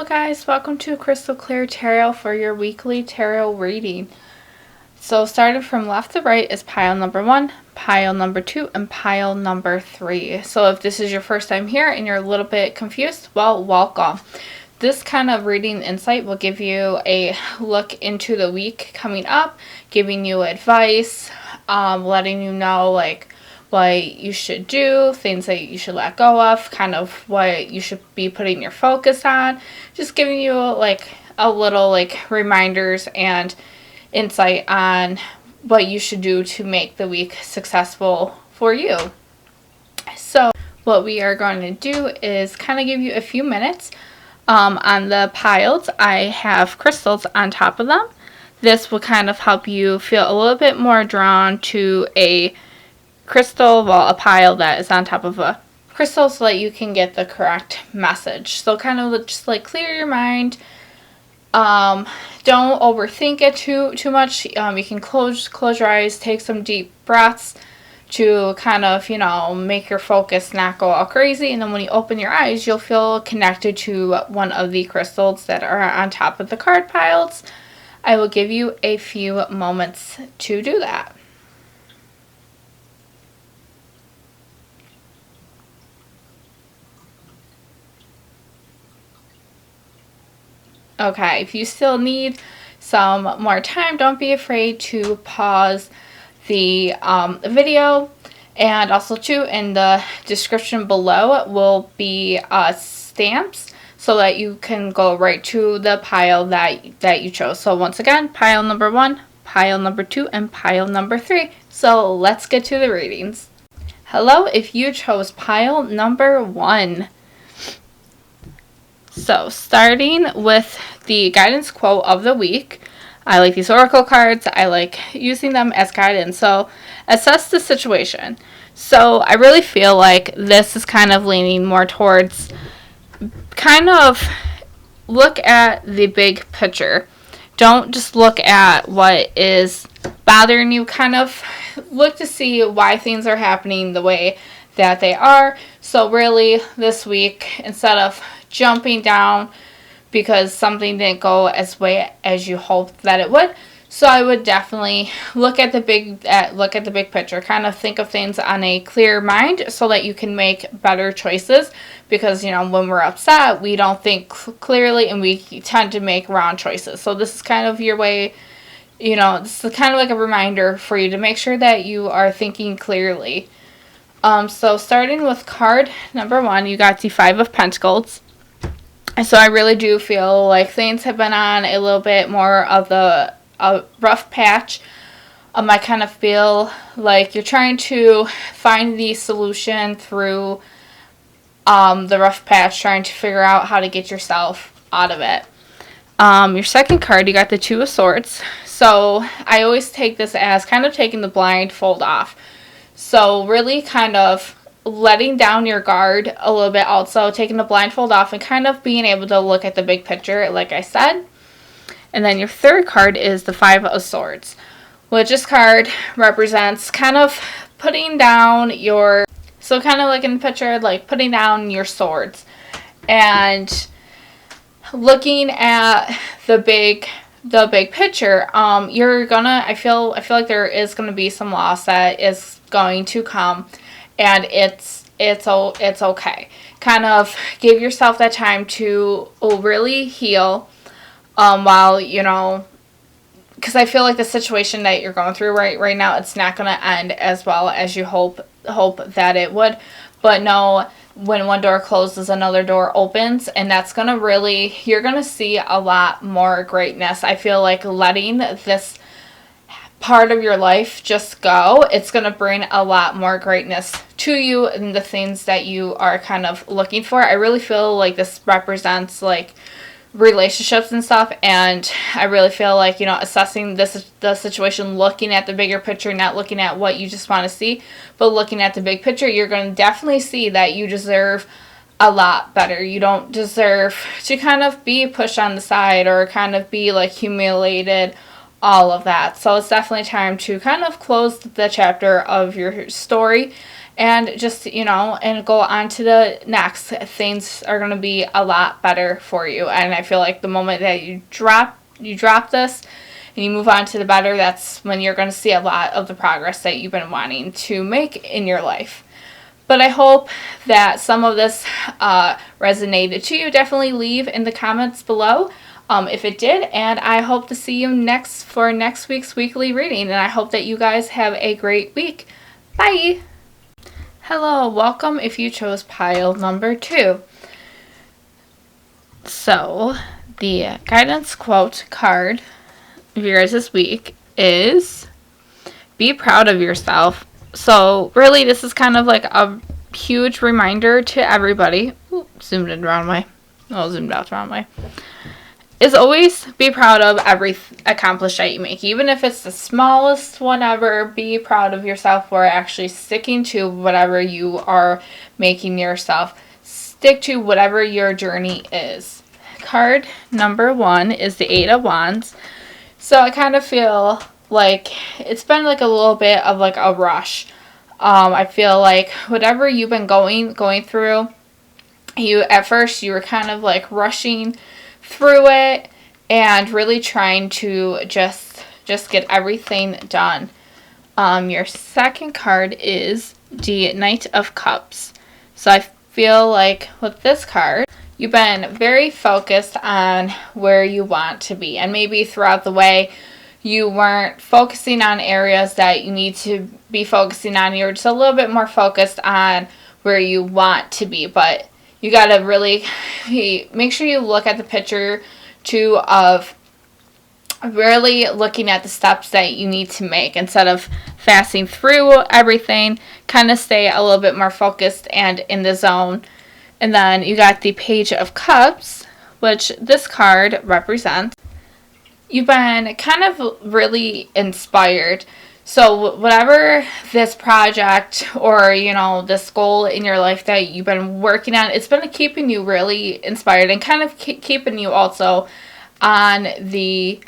guys, welcome to Crystal Clear Tarot for your weekly tarot reading. So starting from left to right is pile number 1, pile number 2, and pile number 3. So if this is your first time here and you're a little bit confused, well, welcome. This kind of reading insight will give you a look into the week coming up, giving you advice, letting you know what you should do, things that you should let go of, kind of what you should be putting your focus on, just giving you a little reminders and insight on what you should do to make the week successful for you. So what we are going to do is kind of give you a few minutes. On the piles, I have crystals on top of them. This will kind of help you feel a little bit more drawn to a crystal, a pile that is on top of a crystal, so that you can get the correct message. So kind of just clear your mind. Don't overthink it too much. You can close your eyes, take some deep breaths to kind of, make your focus not go all crazy. And then when you open your eyes, you'll feel connected to one of the crystals that are on top of the card piles. I will give you a few moments to do that. Okay, if you still need some more time, don't be afraid to pause the video. And also too, in the description below will be stamps so that you can go right to the pile that you chose. So once again, pile number 1, pile number 2, and pile number 3. So let's get to the readings. Hello, if you chose pile number 1. So, starting with the guidance quote of the week. I like these oracle cards. I like using them as guidance. So, assess the situation. So, I really feel like this is kind of leaning more towards kind of look at the big picture. Don't just look at what is bothering you. Kind of look to see why things are happening the way that they are. So, really, this week, instead of jumping down because something didn't go as way as you hoped that it would. So I would definitely look at the big picture, kind of think of things on a clear mind so that you can make better choices, because when we're upset, we don't think clearly and we tend to make wrong choices. So this is kind of your way, this is kind of like a reminder for you to make sure that you are thinking clearly. So starting with card number 1, you got the 5 of Pentacles. So I really do feel like things have been on a little bit more of a rough patch. I kind of feel like you're trying to find the solution through the rough patch, trying to figure out how to get yourself out of it. Your second card, you got the 2 of Swords. So I always take this as kind of taking the blindfold off. So really kind of letting down your guard a little bit, also taking the blindfold off and kind of being able to look at the big picture, like I said. And then your third card is the 5 of Swords, which this card represents kind of putting down so kind of like in the picture, like putting down your swords and looking at the big picture. I feel like there is gonna be some loss that is going to come. And it's okay. Kind of give yourself that time to really heal while, because I feel like the situation that you're going through right now, it's not going to end as well as you hope that it would. But no, when one door closes, another door opens, and that's going to you're going to see a lot more greatness. I feel like letting this part of your life just go, it's going to bring a lot more greatness to you and the things that you are kind of looking for. I really feel like this represents relationships and stuff, and I really feel like assessing the situation, looking at the bigger picture, not looking at what you just want to see, but looking at the big picture. You're going to definitely see that you deserve a lot better. You don't deserve to kind of be pushed on the side or kind of be humiliated, all of that. So it's definitely time to kind of close the chapter of your story and just, and go on to the next. Things are going to be a lot better for you. And I feel like the moment that you drop this and you move on to the better, that's when you're going to see a lot of the progress that you've been wanting to make in your life. But I hope that some of this resonated to you. Definitely leave in the comments below if it did. And I hope to see you for next week's weekly reading. And I hope that you guys have a great week. Bye! Hello, welcome if you chose pile number 2. So, the guidance quote card of yours this week is, be proud of yourself. So, really, this is kind of like a huge reminder to everybody. Ooh, zoomed out the wrong way. Is always be proud of every accomplishment that you make. Even if it's the smallest one ever, be proud of yourself for actually sticking to whatever you are making yourself. Stick to whatever your journey is. Card number 1 is the 8 of Wands. So I kind of feel like it's been like a little bit of like a rush. I feel like whatever you've been going through, at first you were kind of like rushing through it and really trying to just get everything done. Your second card is the Knight of Cups. So I feel like with this card, you've been very focused on where you want to be, and maybe throughout the way you weren't focusing on areas that you need to be focusing on. You're just a little bit more focused on where you want to be, but you got to really make sure you look at the picture too, of really looking at the steps that you need to make instead of fasting through everything. Kind of stay a little bit more focused and in the zone. And then you got the Page of Cups, which this card represents. You've been kind of really inspired. So whatever this project or, this goal in your life that you've been working on, it's been keeping you really inspired and kind of keeping you also on the,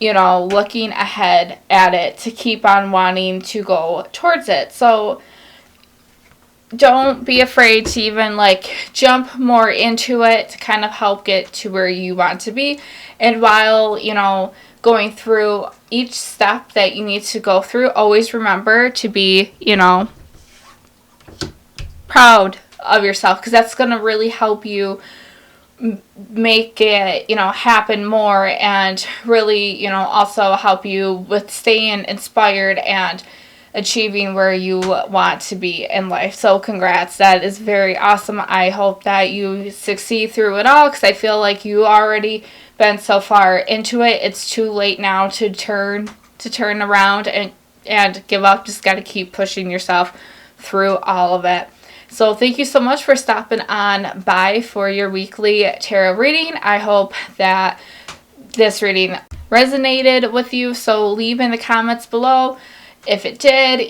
looking ahead at it to keep on wanting to go towards it. So don't be afraid to even jump more into it to kind of help get to where you want to be. And while, going through each step that you need to go through, always remember to be, proud of yourself, because that's going to really help you make it, happen more, and really, also help you with staying inspired and achieving where you want to be in life. So congrats, that is very awesome. I hope that you succeed through it all, because I feel like you already been so far into it. It's too late now to turn around and give up. Just got to keep pushing yourself through all of it. So thank you so much for stopping on by for your weekly tarot reading. I hope that this reading resonated with you. So leave in the comments below if it did.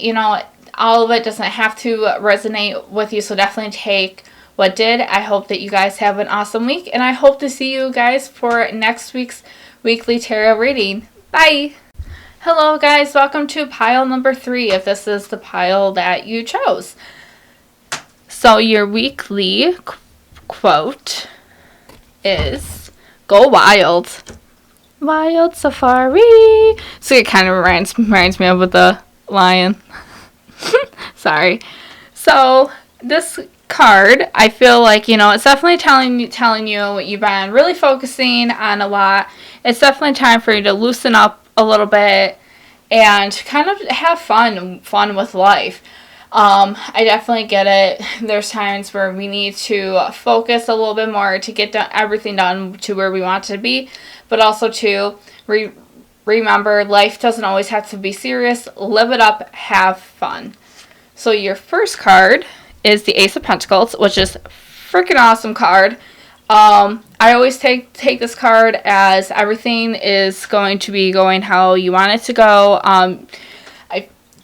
All of it doesn't have to resonate with you, so definitely take what did. I hope that you guys have an awesome week, and I hope to see you guys for next week's weekly tarot reading. Bye! Hello guys, welcome to pile number 3 if this is the pile that you chose. So your weekly quote is, go wild. Wild safari. So it kind of reminds me of with the lion. Sorry. So this card, I feel like, it's definitely telling you you've been really focusing on a lot. It's definitely time for you to loosen up a little bit and kind of have fun with life. I definitely get it. There's times where we need to focus a little bit more to get everything done to where we want to be, but also to remember life doesn't always have to be serious. Live it up, have fun. So your first card is the Ace of Pentacles, which is freaking awesome card. I always take this card as everything is going to be going how you want it to go.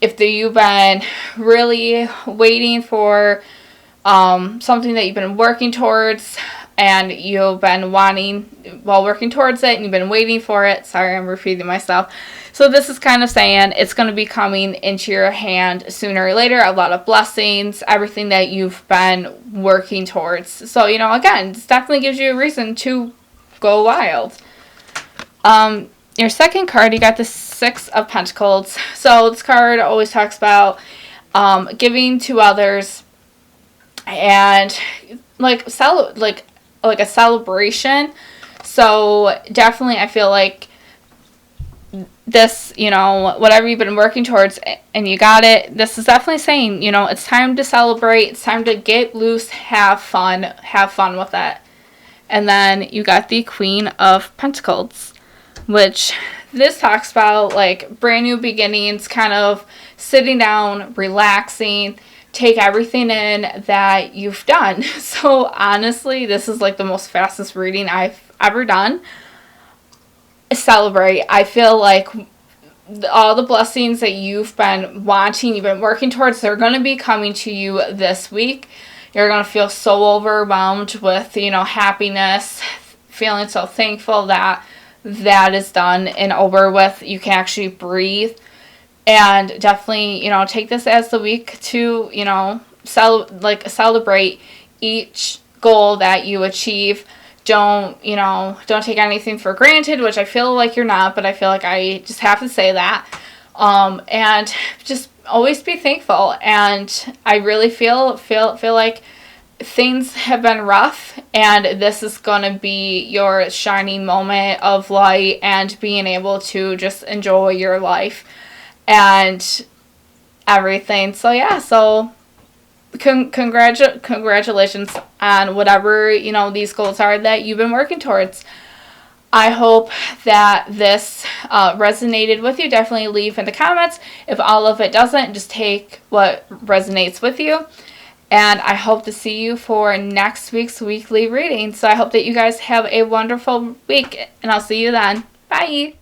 If you've been really waiting for something that you've been working towards, and you've been working towards it, and you've been waiting for it. Sorry, I'm repeating myself. So this is kind of saying it's going to be coming into your hand sooner or later. A lot of blessings, everything that you've been working towards. So, again, this definitely gives you a reason to go wild. Your second card, you got the Six of Pentacles. So this card always talks about giving to others and like a celebration. So definitely I feel like this, whatever you've been working towards and you got it, this is definitely saying, it's time to celebrate, it's time to get loose, have fun with it. And then you got the Queen of Pentacles, which this talks about like brand new beginnings, kind of sitting down, relaxing, take everything in that you've done. So honestly, this is like the most fastest reading I've ever done. Celebrate. I feel like all the blessings that you've been wanting, you've been working towards, they're going to be coming to you this week. You're going to feel so overwhelmed with, happiness, feeling so thankful that is done and over with. You can actually breathe. And definitely, take this as the week to, celebrate each goal that you achieve. Don't take anything for granted, which I feel like you're not, but I feel like I just have to say that. And just always be thankful. And I really feel like things have been rough, and this is going to be your shining moment of light and being able to just enjoy your life and everything. So yeah, congratulations on whatever, these goals are that you've been working towards. I hope that this resonated with you. Definitely leave in the comments. If all of it doesn't, just take what resonates with you. And I hope to see you for next week's weekly reading. So I hope that you guys have a wonderful week, and I'll see you then. Bye!